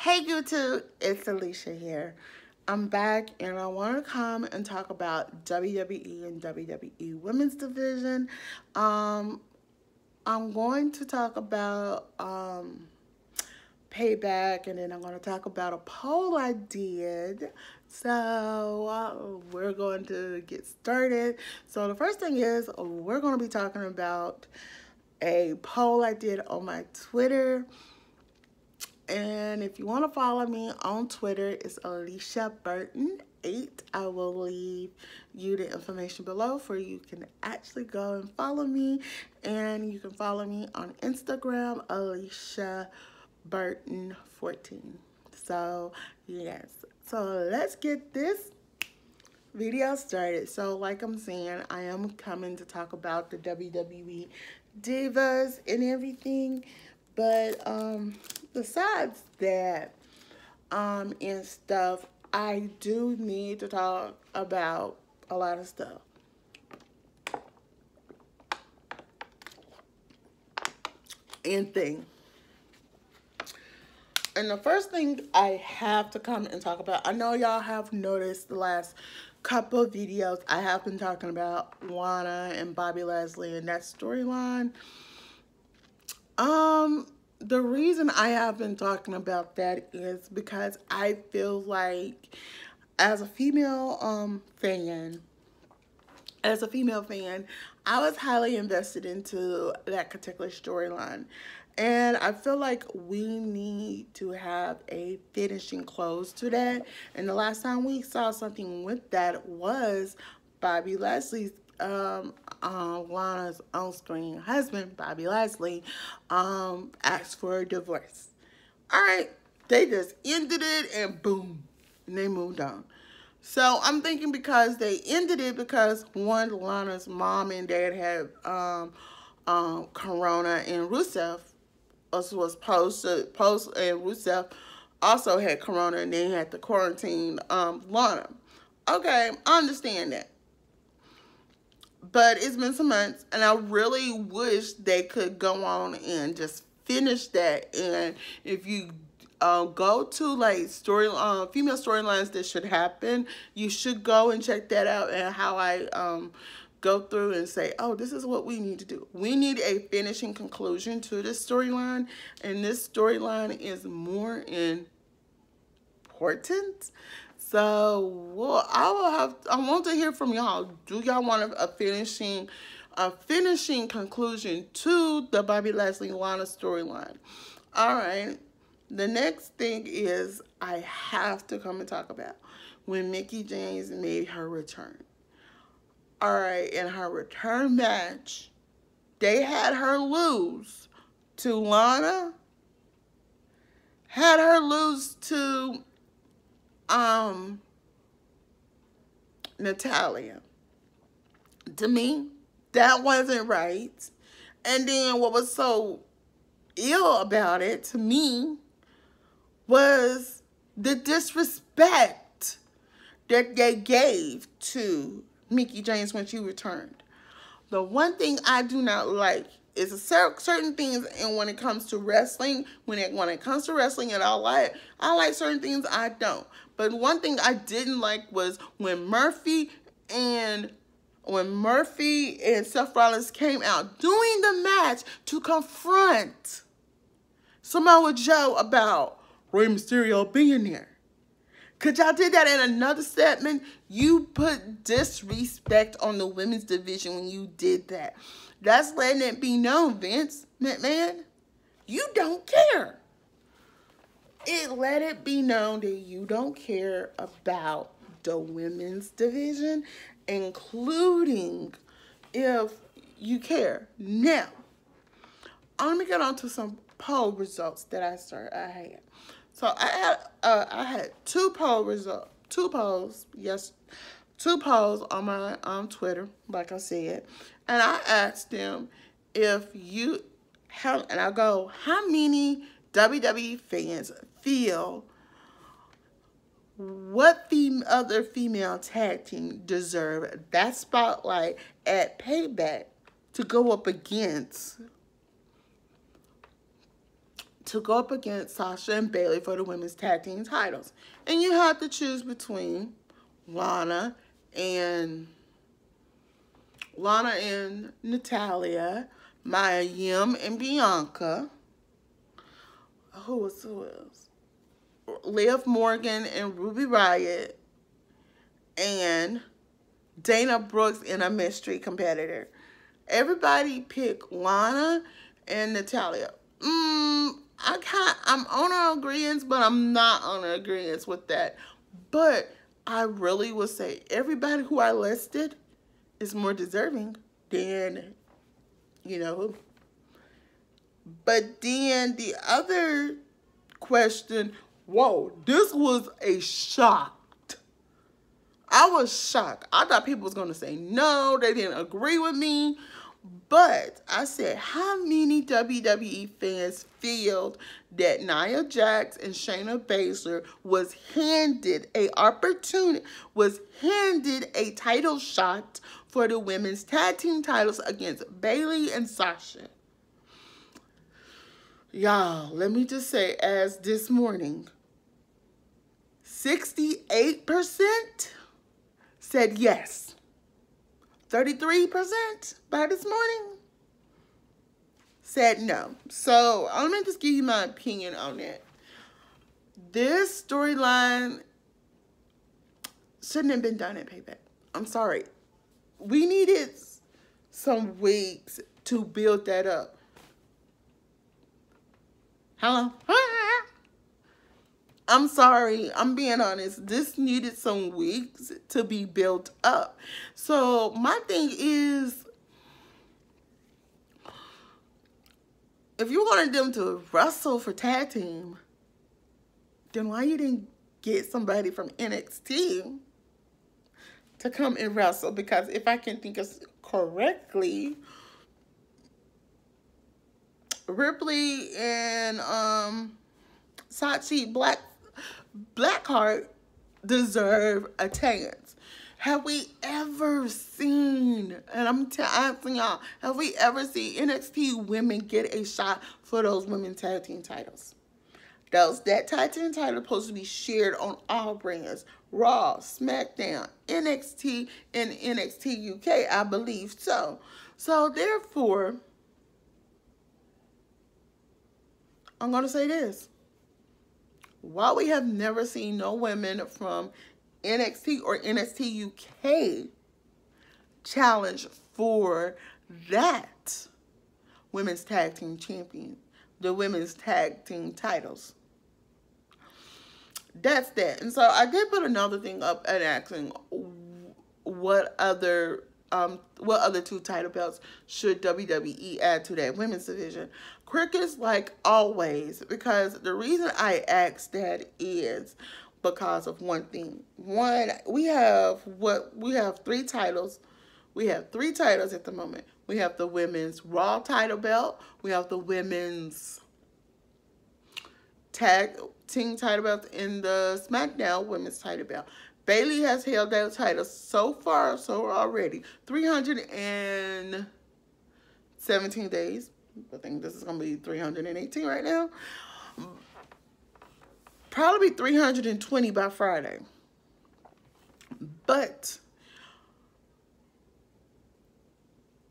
Hey YouTube, it's Alicia here. I'm back and I want to come and talk about WWE and WWE Women's Division. I'm going to talk about Payback, and then I'm going to talk about a poll I did. So we're going to get started. So the first thing is we're going to be talking about a poll I did on my Twitter. And if you want to follow me on Twitter, it's Alicia Burton 8. I will leave you the information below for you can actually go and follow me. And you can follow me on Instagram, Alicia Burton 14. So, yes. So, let's get this video started. So, like I'm saying, I am coming to talk about the WWE divas and everything. But besides that and stuff, I do need to talk about a lot of stuff. And thing. And the first thing I have to come and talk about, I know y'all have noticed the last couple of videos I have been talking about Lana and Bobby Lashley and that storyline. The reason I have been talking about that is because I feel like as a female fan, I was highly invested into that particular storyline. And I feel like we need to have a finishing close to that. And the last time we saw something with that was Bobby Lashley's Lana's on-screen husband, Bobby Lashley, asked for a divorce. All right, they just ended it and boom, and they moved on. So I'm thinking because they ended it because one, Lana's mom and dad had corona, and Rusev was post and Rusev also had corona, and they had to quarantine Lana. Okay, I understand that. But it's been some months, and I really wish they could go on and just finish that. And if you go to like female storylines that should happen, you should go and check that out. And how I go through and say, oh, this is what we need to do. We need a finishing conclusion to this storyline, and this storyline is more important. So, well, I want to hear from y'all. Do y'all want a finishing conclusion to the Bobby Lashley Lana storyline? All right. The next thing is I have to come and talk about when Mickie James made her return. All right, in her return match, they had her lose to Lana, had her lose to Natalia. To me, that wasn't right. And then what was so ill about it to me was the disrespect that they gave to Mickie James when she returned. The one thing I do not like is certain things, and when it comes to wrestling, when it comes to wrestling, and I like certain things I don't. But one thing I didn't like was when Murphy and Seth Rollins came out during the match to confront Samoa Joe about Rey Mysterio being there. Because y'all did that in another segment. You put disrespect on the women's division when you did that. That's letting it be known, Vince McMahon, you don't care. Let it be known that you don't care about the women's division, including if you care. Now, I'm going to get on to some poll results that I had. So I had two polls on my Twitter, like I said, and I asked them how many WWE fans feel what other female tag team deserve that spotlight at Payback to go up against to go up against Sasha and Bayley for the women's tag team titles. And you had to choose between Lana and Natalya, Mia Yim and Bianca. Who else? Liv Morgan and Ruby Riott, and Dana Brooks and a mystery competitor. Everybody picked Lana and Natalya. I'm on an agreement, but I'm not on an agreement with that. But I really would say everybody who I listed is more deserving than, you know, who. But then the other question, whoa, this was a shock. I was shocked. I thought people was going to say no, they didn't agree with me. But I said, how many WWE fans feel that Nia Jax and Shayna Baszler was handed a title shot for the women's tag team titles against Bayley and Sasha? Y'all, let me just say, as this morning, 68% said yes. 33% by this morning said no. So let me just give you my opinion on that. This storyline shouldn't have been done at Payback. I'm sorry. We needed some weeks to build that up. Hello? I'm sorry. I'm being honest. This needed some weeks to be built up. So my thing is, if you wanted them to wrestle for tag team, then why you didn't get somebody from NXT to come and wrestle? Because if I can think of correctly, Ripley and Sachi Blackheart deserve a chance. Have we ever seen, and I'm asking y'all, have we ever seen NXT women get a shot for those women's tag team titles? That tag team title is supposed to be shared on all brands. Raw, SmackDown, NXT, and NXT UK, I believe so. So therefore, I'm going to say this. While we have never seen no women from NXT or NXT UK challenge for that women's tag team champion, the women's tag team titles. That's that. And so I did put another thing up and asking what other two title belts should WWE add to that women's division. Crickets, like always, because the reason I asked that is because of one thing. One, we have three titles. We have three titles at the moment. We have the women's Raw title belt. We have the women's tag team title belt and the SmackDown women's title belt. Bayley has held that title so already. 317 days. I think this is going to be 318 right now. Probably 320 by Friday. But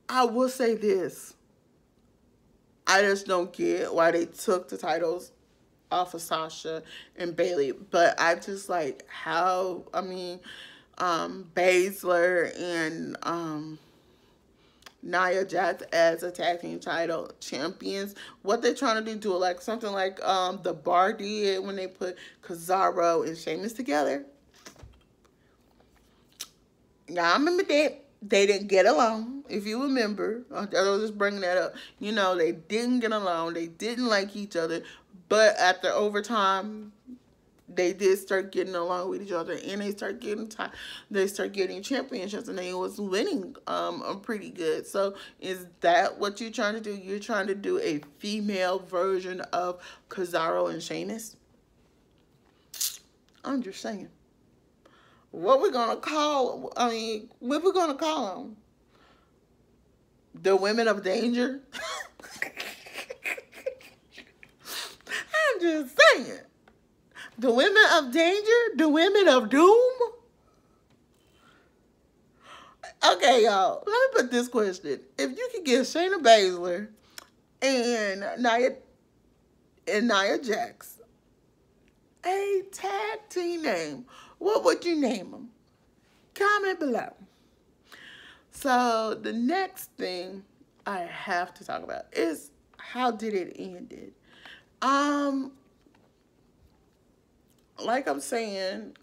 I will say this. I just don't get why they took the titles off of Sasha and Bayley. But I just like how, I mean, Baszler and Nia Jax as a tag team title champions. What they're trying to do like something like the Bar did when they put Cesaro and Sheamus together. Now, I remember that they didn't get along. If you remember, I was just bringing that up. You know, they didn't get along. They didn't like each other. But after overtime, they did start getting along with each other, and they start getting championships, and they was winning pretty good. So is that what you're trying to do? You're trying to do a female version of Cesaro and Sheamus? I'm just saying. What we're gonna call? I mean, what we're gonna call them? The Women of Danger? just saying. The women of danger, the women of doom. Okay, y'all, let me put this question. If you could give Shayna Baszler and Nia Jax a tag team name, what would you name them? Comment below. So the next thing I have to talk about is how did it end it? Like I'm saying,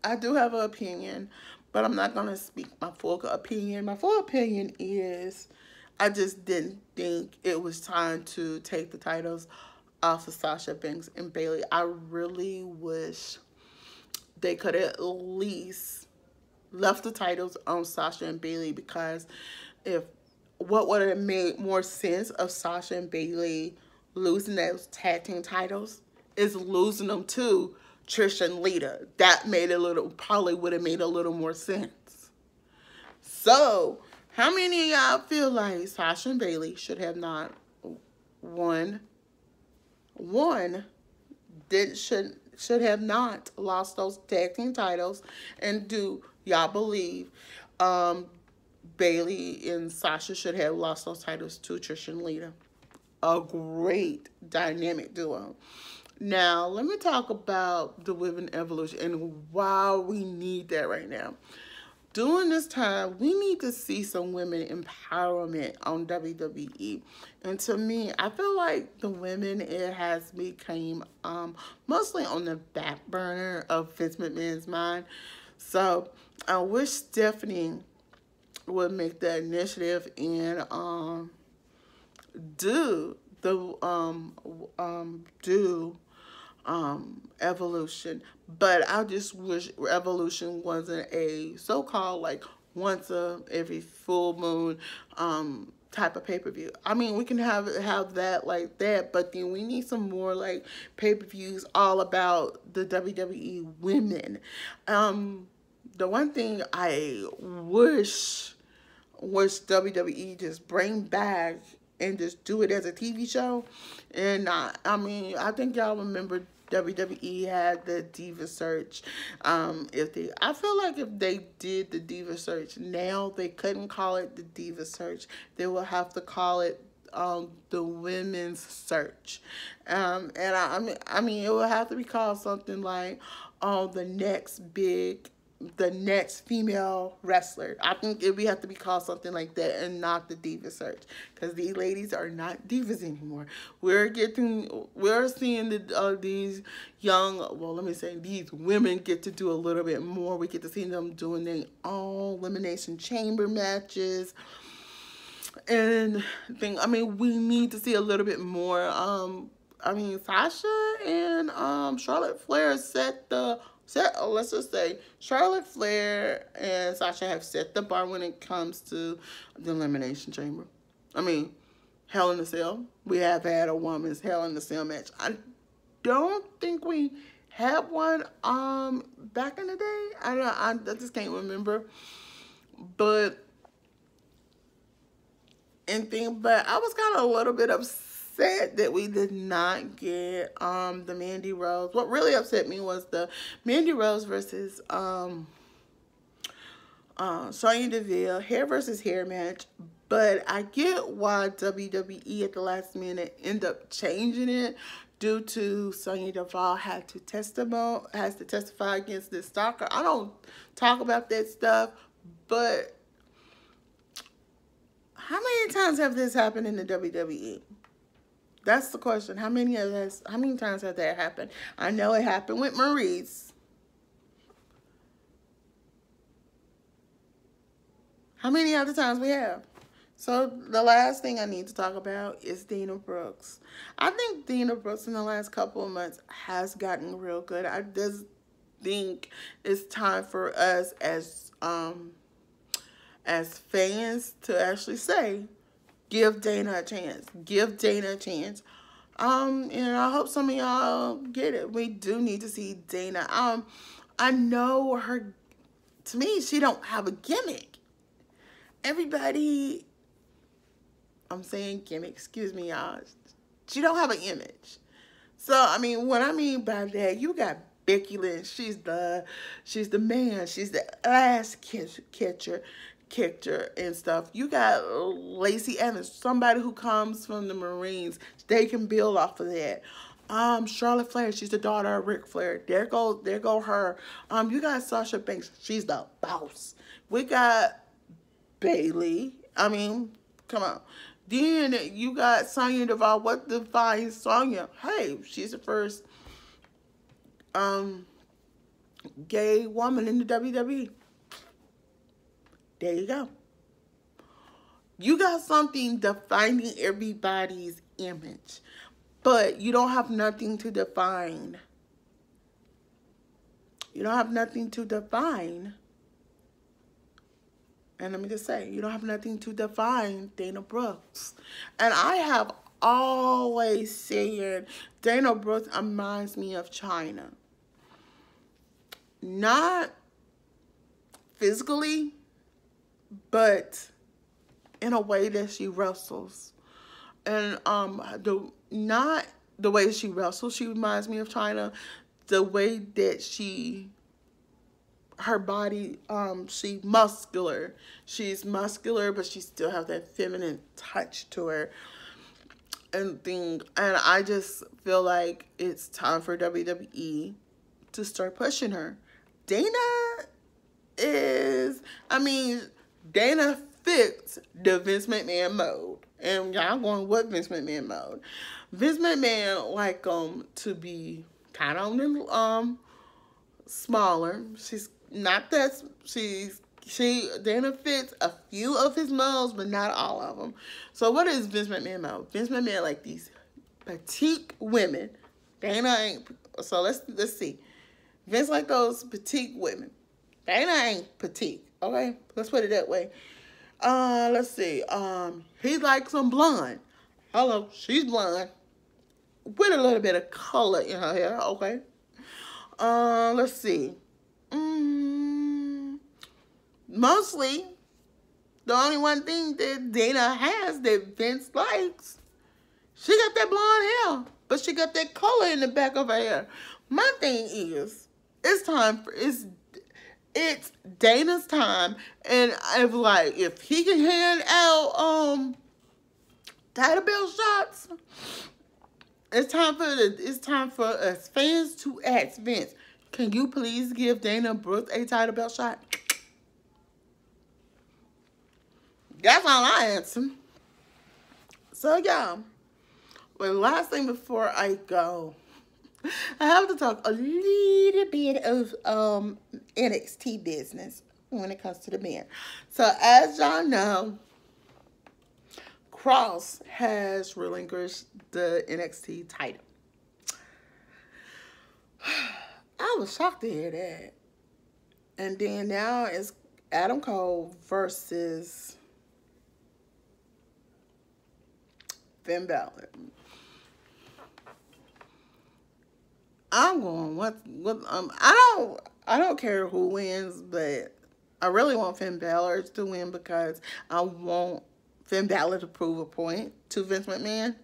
I do have an opinion, but I'm not going to speak my full opinion. My full opinion is I just didn't think it was time to take the titles off of Sasha Banks and Bayley. I really wish they could at least left the titles on Sasha and Bayley, because what would have made more sense of Sasha and Bayley losing those tag team titles is losing them to Trish and Lita. That probably would have made a little more sense. So, how many of y'all feel like Sasha and Bayley should have not should have not lost those tag team titles? And do y'all believe Bayley and Sasha should have lost those titles to Trish and Lita? A great dynamic duo. Now, let me talk about the women evolution and why we need that right now. During this time, we need to see some women empowerment on WWE. And to me, I feel like the women, it has become mostly on the back burner of Vince McMahon's mind. So I wish Stephanie would make the initiative and do Evolution. But I just wish Evolution wasn't a so-called like once every full moon type of pay-per-view. I mean, we can have that like that, but then we need some more like pay-per-views all about the WWE women. The one thing I wish WWE just bring back and just do it as a TV show. And I mean, I think y'all remember WWE had the Diva Search. I feel like if they did the Diva Search now, they couldn't call it the Diva Search. They will have to call it the Women's Search. And I mean, it will have to be called something like the next female wrestler. I think we have to be called something like that and not the Diva Search, because these ladies are not divas anymore. We're seeing these young, well, let me say, these women get to do a little bit more. We get to see them doing their own Elimination Chamber matches. And I mean, we need to see a little bit more. I mean, Sasha and Charlotte Flair let's just say Charlotte Flair and Sasha have set the bar when it comes to the Elimination Chamber. I mean, Hell in a Cell. We have had a woman's Hell in a Cell match. I don't think we had one back in the day. I just can't remember. But I was kind of a little bit upset that we did not get the Mandy Rose. What really upset me was the Mandy Rose versus Sonya Deville hair versus hair match. But I get why WWE at the last minute ended up changing it, due to Sonya Deville has to testify against this stalker. I don't talk about that stuff, but how many times have this happened in the WWE? That's the question. How many times has that happened? I know it happened with Maurice. How many other times we have? So the last thing I need to talk about is Dana Brooks. I think Dana Brooks in the last couple of months has gotten real good. I just think it's time for us as fans to actually say, give Dana a chance. Give Dana a chance. And I hope some of y'all get it. We do need to see Dana. I know her, to me, she don't have a gimmick. Everybody, I'm saying gimmick, excuse me, y'all. She don't have an image. So I mean, what I mean by that, you got Becky Lynch. She's the man. She's the ass catcher and stuff. You got Lacey Evans, somebody who comes from the Marines. They can build off of that. Charlotte Flair, she's the daughter of Ric Flair. There go her. You got Sasha Banks. She's the boss. We got Bailey. I mean, come on. Then you got Sonya Deville. What defines Sonya? Hey, she's the first gay woman in the WWE. There you go. You got something defining everybody's image, but you don't have nothing to define. You don't have nothing to define. And let me just say, you don't have nothing to define Dana Brooks. And I have always said Dana Brooks reminds me of China. Not physically, but in a way that she wrestles. And not the way she wrestles, she reminds me of China. The way that her body, she's muscular, but she still has that feminine touch to her and I just feel like it's time for WWE to start pushing her. Dana fits the Vince McMahon mode. And y'all going, what Vince McMahon mode? Vince McMahon like to be kind of on the smaller. She's not that Dana fits a few of his modes, but not all of them. So what is Vince McMahon mode? Vince McMahon like these petite women. Dana ain't. So let's see. Vince like those petite women. Dana ain't petite. Okay, let's put it that way. Let's see. He likes some blonde. Hello, she's blonde with a little bit of color in her hair. Okay. Let's see. Mostly, the only one thing that Dana has that Vince likes, she got that blonde hair, but she got that color in the back of her hair. My thing is, it's Dana's time, and if he can hand out title belt shots, it's time for us fans to ask Vince, can you please give Dana Brooks a title belt shot? That's all I answer. So yeah, but last thing before I go, I have to talk a little bit of NXT business when it comes to the men. So as y'all know, Cross has relinquished the NXT title. I was shocked to hear that. And then now it's Adam Cole versus Finn Balor. I'm going, I don't care who wins, but I really want Finn Balor to win because I want Finn Balor to prove a point to Vince McMahon.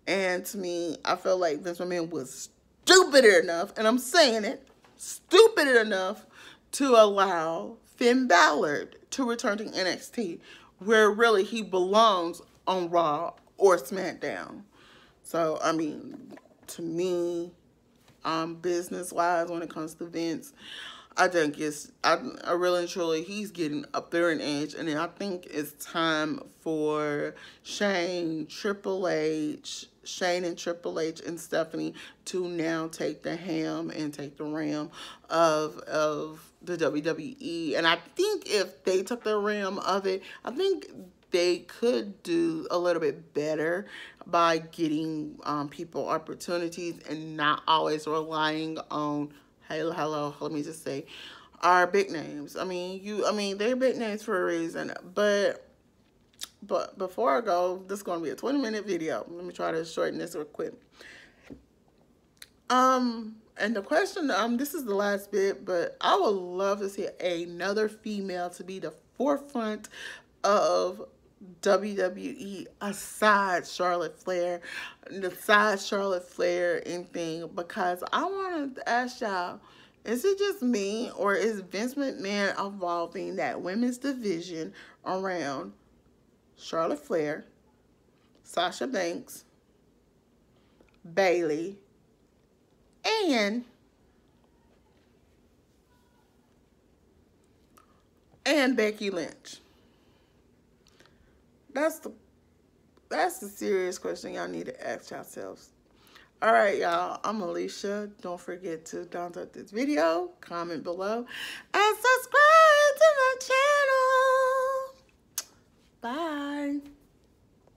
And to me, I feel like Vince McMahon was stupid enough, and I'm saying it, stupid enough to allow Finn Balor to return to NXT, where really he belongs on Raw or SmackDown. So, I mean, to me, business-wise, when it comes to Vince, I think I really and truly, he's getting up there in age, and I think it's time for Shane and Triple H and Stephanie to now take the ham and take the ram of the WWE. And I think if they took the ram of it, I think they could do a little bit better by getting people opportunities and not always relying on, hello, let me just say, our big names. I mean, they're big names for a reason. But before I go, this is going to be a 20-minute video. Let me try to shorten this real quick. And the question, this is the last bit, but I would love to see another female to be the forefront of WWE aside Charlotte Flair, anything, because I want to ask y'all, is it just me or is Vince McMahon evolving that women's division around Charlotte Flair, Sasha Banks, Bayley, and Becky Lynch? That's the serious question y'all need to ask yourselves. All right, y'all. I'm Alicia. Don't forget to thumbs up this video, comment below, and subscribe to my channel. Bye.